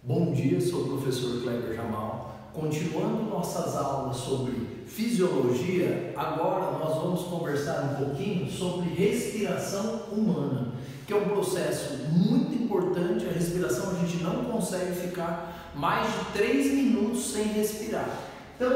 Bom dia, sou o professor Kleber Jamal. Continuando nossas aulas sobre fisiologia, agora nós vamos conversar um pouquinho sobre respiração humana, que é um processo muito importante. A respiração, a gente não consegue ficar mais de 3 minutos sem respirar. Então,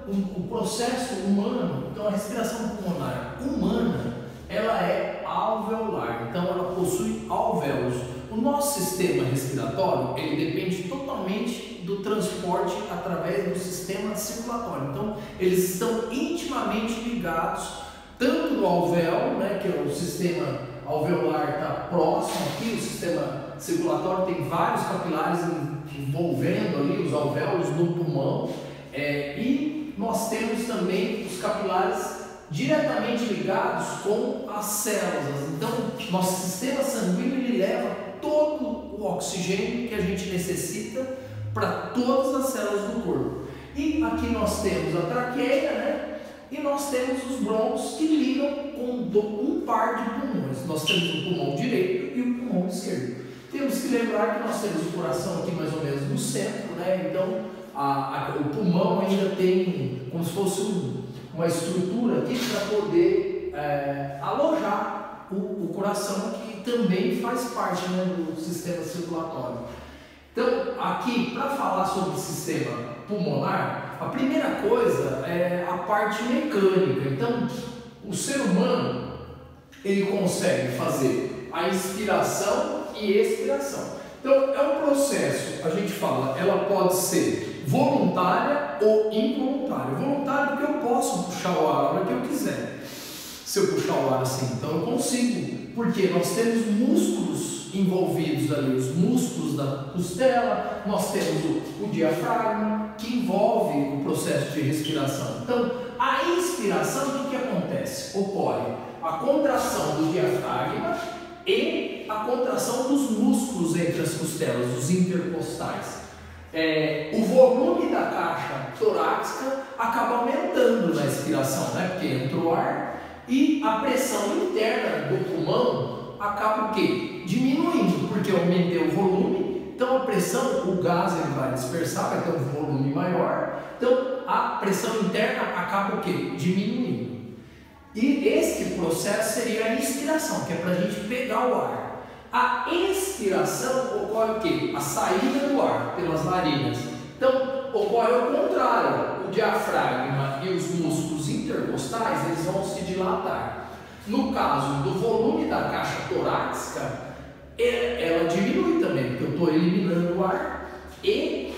o processo humano, então a respiração pulmonar humana, ela é alveolar, então ela possui alvéolos. O nosso sistema respiratório, ele depende totalmente do transporte através do sistema circulatório. Então, eles estão intimamente ligados, tanto no alvéolo, que é o sistema alveolar está próximo aqui, o sistema circulatório tem vários capilares envolvendo ali os alvéolos no pulmão, e nós temos também os capilares diretamente ligados com as células. Então, nosso sistema sanguíneo ele leva todo o oxigênio que a gente necessita para todas as células do corpo. E aqui nós temos a traqueia, e nós temos os brônquios que ligam com um par de pulmões. Nós temos o pulmão direito e o pulmão esquerdo. Temos que lembrar que nós temos o coração aqui mais ou menos no centro, então o pulmão ainda tem como se fosse uma estrutura aqui para poder alojar o coração, que também faz parte do sistema circulatório. Então, aqui, para falar sobre o sistema pulmonar, a primeira coisa é a parte mecânica. Então, o ser humano, ele consegue fazer a inspiração e expiração. Então, é um processo, a gente fala, ela pode ser voluntária ou involuntária. Voluntária porque eu posso puxar o ar a hora que eu quiser. Se eu puxar o ar assim, então eu consigo, porque nós temos músculos envolvidos ali, os músculos da costela, nós temos o diafragma, que envolve o processo de respiração. Então, a inspiração, o que acontece? Ocorre a contração do diafragma e a contração dos músculos entre as costelas, os intercostais. O volume da caixa torácica acaba aumentando na expiração, porque entra o ar, e a pressão interna do pulmão acaba o quê? Diminuindo, porque eu aumentei o volume, então a pressão, o gás ele vai dispersar, vai ter um volume maior, então a pressão interna acaba o quê? Diminuindo. E este processo seria a inspiração, que é para a gente pegar o ar. A expiração ocorre o quê? A saída do ar pelas narinas. Então, ocorre ao contrário. O diafragma e os músculos intercostais, eles vão se dilatar. No caso do volume da caixa torácica, ela diminui também, porque eu estou eliminando o ar, e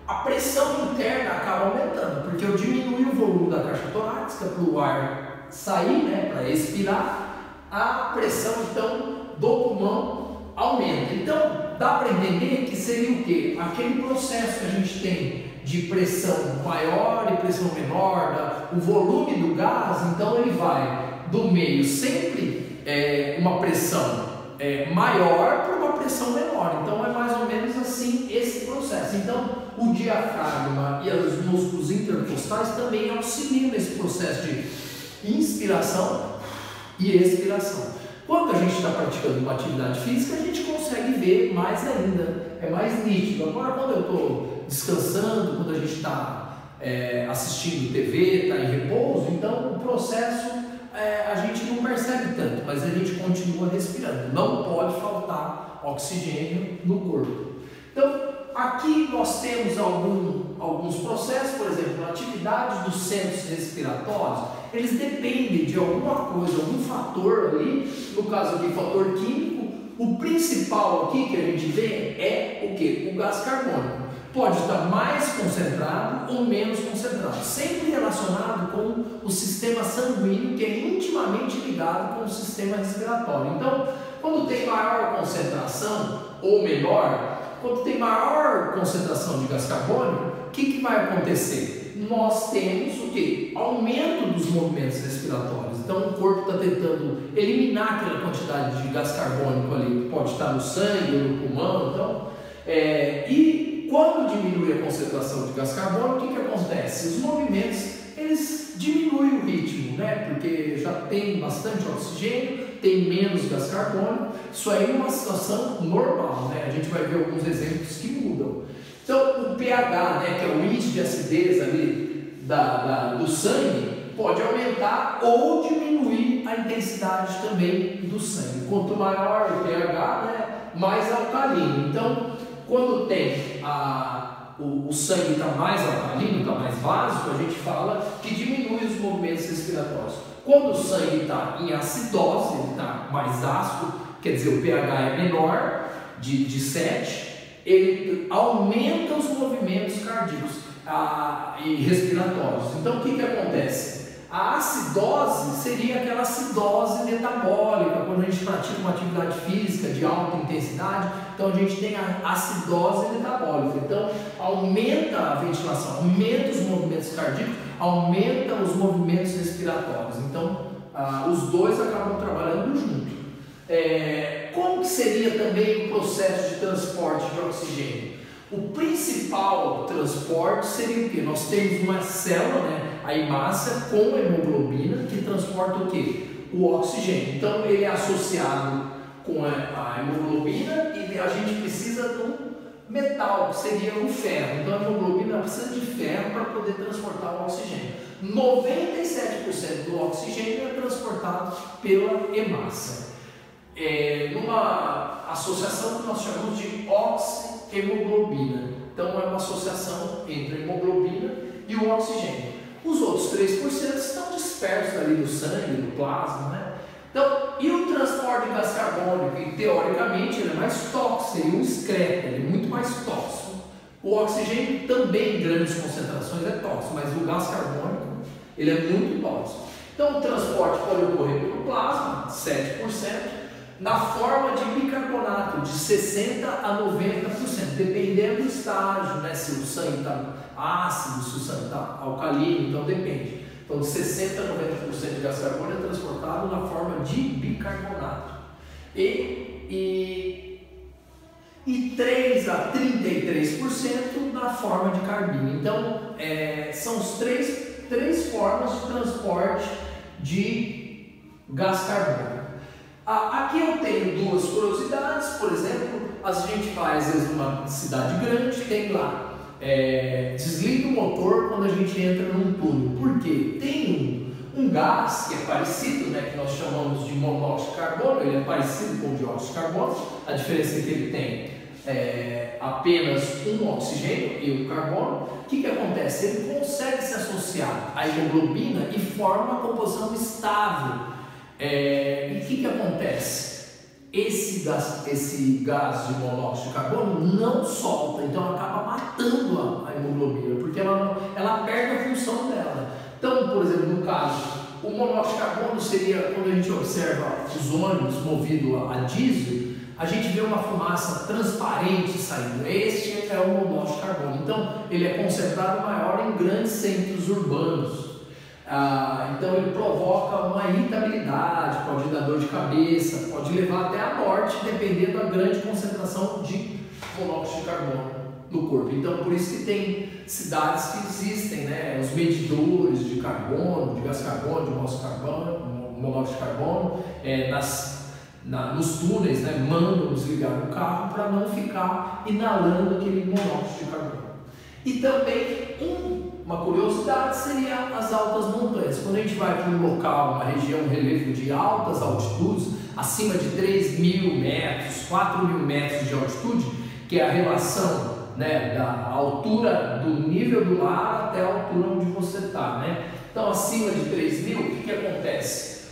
a pressão interna acaba aumentando, porque eu diminui o volume da caixa torácica para o ar sair, para expirar, a pressão então do pulmão aumenta. Então, dá para entender que seria o quê? Aquele processo que a gente tem de pressão maior e pressão menor, o volume do gás, então ele vai do meio sempre uma pressão maior para uma pressão menor. Então é mais ou menos assim esse processo. Então o diafragma e os músculos intercostais também auxiliam nesse processo de inspiração e expiração. Quando a gente está praticando uma atividade física, a gente consegue ver mais ainda, é mais nítido. Agora, quando eu estou descansando, quando a gente está assistindo TV, está em repouso, então o processo a gente não percebe tanto, mas a gente continua respirando. Não pode faltar oxigênio no corpo. Então, aqui nós temos alguns processos, por exemplo, atividades dos centros respiratórios, eles dependem de alguma coisa, algum fator ali, no caso aqui, fator químico. O principal aqui que a gente vê é o quê? O gás carbônico. Pode estar mais concentrado ou menos concentrado, sempre relacionado com o sistema sanguíneo, que é intimamente ligado com o sistema respiratório. Então, quando tem maior concentração ou menor, quando tem maior concentração de gás carbônico, o que vai acontecer? Nós temos o quê? Aumento dos movimentos respiratórios. Então o corpo está tentando eliminar aquela quantidade de gás carbônico ali, que pode estar no sangue ou no pulmão. E quando diminui a concentração de gás carbônico, o que acontece? Os movimentos eles diminuem o ritmo, porque já tem bastante oxigênio, tem menos gás carbônico. Isso aí é uma situação normal, A gente vai ver alguns exemplos que mudam. Então, o pH, né, que é o índice de acidez ali do sangue, pode aumentar ou diminuir a intensidade também do sangue. Quanto maior o pH, né, mais alcalino. Então, quando tem o sangue está mais alcalino, está mais básico, a gente fala que diminui os movimentos respiratórios. Quando o sangue está em acidose, ele está mais ácido, quer dizer, o pH é menor, de 7, ele aumenta os movimentos cardíacos e respiratórios. Então, o que acontece? A acidose seria aquela acidose metabólica, quando a gente pratica uma atividade física de alta intensidade, então a gente tem a acidose metabólica. Então, aumenta a ventilação, aumenta os movimentos cardíacos, aumenta os movimentos respiratórios. Então, os dois acabam trabalhando junto. Como que seria também o processo de transporte de oxigênio? O principal transporte seria o quê? Nós temos uma célula, né, a hemácia, com hemoglobina, que transporta o quê? O oxigênio. Então, ele é associado com a hemoglobina e a gente precisa de um metal, que seria o ferro. Então, a hemoglobina precisa de ferro para poder transportar o oxigênio. 97% do oxigênio é transportado pela hemácia. Numa associação que nós chamamos de oxihemoglobina. Então, é uma associação entre a hemoglobina e o oxigênio. Os outros 3% estão dispersos ali no sangue, no plasma, né? Então, e o transporte de gás carbônico? E, teoricamente, ele é mais tóxico, seria um excreto, ele é muito mais tóxico. O oxigênio também, em grandes concentrações, é tóxico, mas o gás carbônico, ele é muito tóxico. Então, o transporte pode ocorrer pelo plasma, 7%, na forma de bicarbonato, de 60% a 90%, dependendo do estágio, né? Se o sangue está ácido, se o sangue está alcalino, então depende. Então, de 60% a 90% de gás carbônico é transportado na forma de bicarbonato. E 3% a 33% na forma de carbono. Então, são as três formas de transporte de gás carbônico. Aqui eu tenho duas curiosidades. Por exemplo, a gente vai às vezes numa cidade grande, tem lá, desliga o motor quando a gente entra num túnel. Por quê? Tem um gás que é parecido, né, que nós chamamos de monóxido de carbono. Ele é parecido com o dióxido de carbono, a diferença é que ele tem apenas um oxigênio e um carbono. O que acontece? Ele consegue se associar à hemoglobina e forma uma composição estável. E o que acontece? Esse gás de monóxido de carbono não solta, então acaba matando a hemoglobina, porque ela perde a função dela. Então, por exemplo, no caso, o monóxido de carbono seria, quando a gente observa os ônibus movidos a diesel, a gente vê uma fumaça transparente saindo. Este é o monóxido de carbono. Então, ele é concentrado maior em grandes centros urbanos. Então ele provoca uma irritabilidade, pode dar dor de cabeça, pode levar até a morte, dependendo da grande concentração de monóxido de carbono no corpo. Então, por isso que tem cidades que existem, né, os medidores de carbono, de gás carbônico, de monóxido de carbono, nos túneis, né, mandam desligar o carro para não ficar inalando aquele monóxido de carbono. E também uma curiosidade seria as altas montanhas. Quando a gente vai para um local, uma região, um relevo de altas altitudes, acima de 3.000 metros, 4.000 metros de altitude, que é a relação, né, da altura do nível do mar até a altura onde você está, né? Então, acima de 3.000, o que acontece?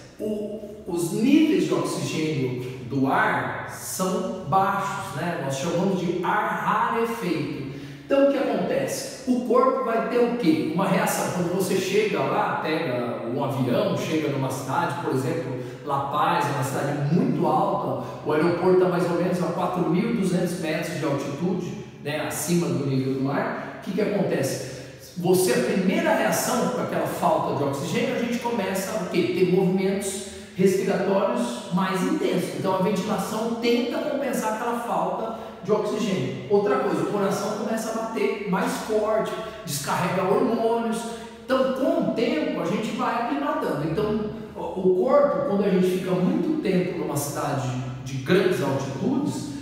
Os níveis de oxigênio do ar são baixos, né? Nós chamamos de ar rarefeito. Então, o que acontece? O corpo vai ter o quê? Uma reação. Quando você chega lá, pega um avião, chega numa cidade, por exemplo, La Paz, uma cidade muito alta, o aeroporto está mais ou menos a 4.200 metros de altitude, né, acima do nível do mar. O que acontece? A primeira reação com aquela falta de oxigênio, a gente começa a ter movimentos respiratórios mais intensos. Então, a ventilação tenta compensar aquela falta de oxigênio. Outra coisa, o coração começa a bater mais forte, descarrega hormônios. Então, com o tempo, a gente vai aclimatando. Então, o corpo, quando a gente fica muito tempo numa cidade de grandes altitudes,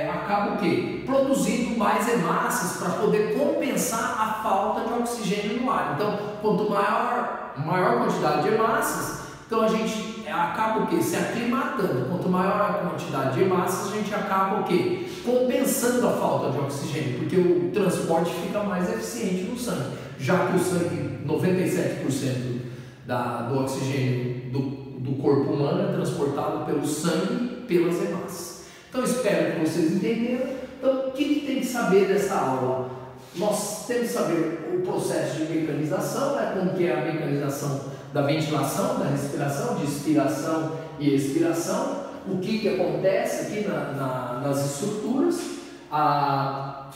acaba o quê? Produzindo mais hemácias para poder compensar a falta de oxigênio no ar. Então, quanto maior quantidade de hemácias, então a gente acaba o quê? Se aclimatando. Quanto maior a quantidade de hemácias, a gente acaba o quê? Compensando a falta de oxigênio, porque o transporte fica mais eficiente no sangue, já que o sangue, 97% do oxigênio do corpo humano é transportado pelo sangue, pelas hemácias. Então espero que vocês entenderam. Então o que tem que saber dessa aula? Nós temos que saber o processo de mecanização, né? Como que é a mecanização da ventilação, da respiração, de inspiração e expiração, o que acontece aqui nas estruturas, a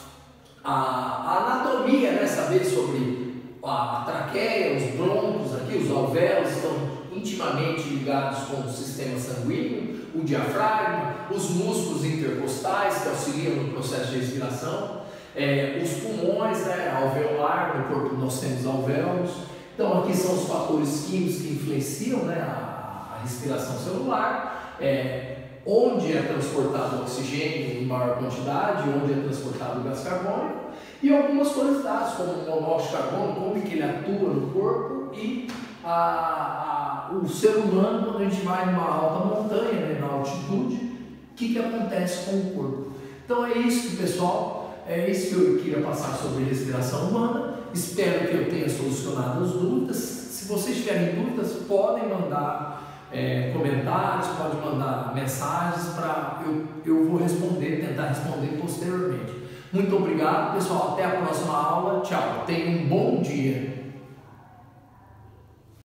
anatomia, né? Saber sobre a traqueia, os brônquios aqui, os alvéolos estão intimamente ligados com o sistema sanguíneo, o diafragma, os músculos intercostais que auxiliam no processo de respiração, os pulmões, né, alveolar, no corpo nós temos alvéolos. Então aqui são os fatores químicos que influenciam, né, a respiração celular, onde é transportado o oxigênio em maior quantidade, onde é transportado o gás carbônico, e algumas curiosidades como o monóxido de carbono, como que ele atua no corpo, e o ser humano, quando a gente vai numa alta montanha, né, na altitude, o que acontece com o corpo. Então é isso, pessoal, é isso que eu queria passar sobre respiração humana. Espero que eu tenha solucionado as dúvidas. Se vocês tiverem dúvidas, podem mandar comentários, podem mandar mensagens, eu vou tentar responder posteriormente. Muito obrigado, pessoal, até a próxima aula, tchau, tenham um bom dia.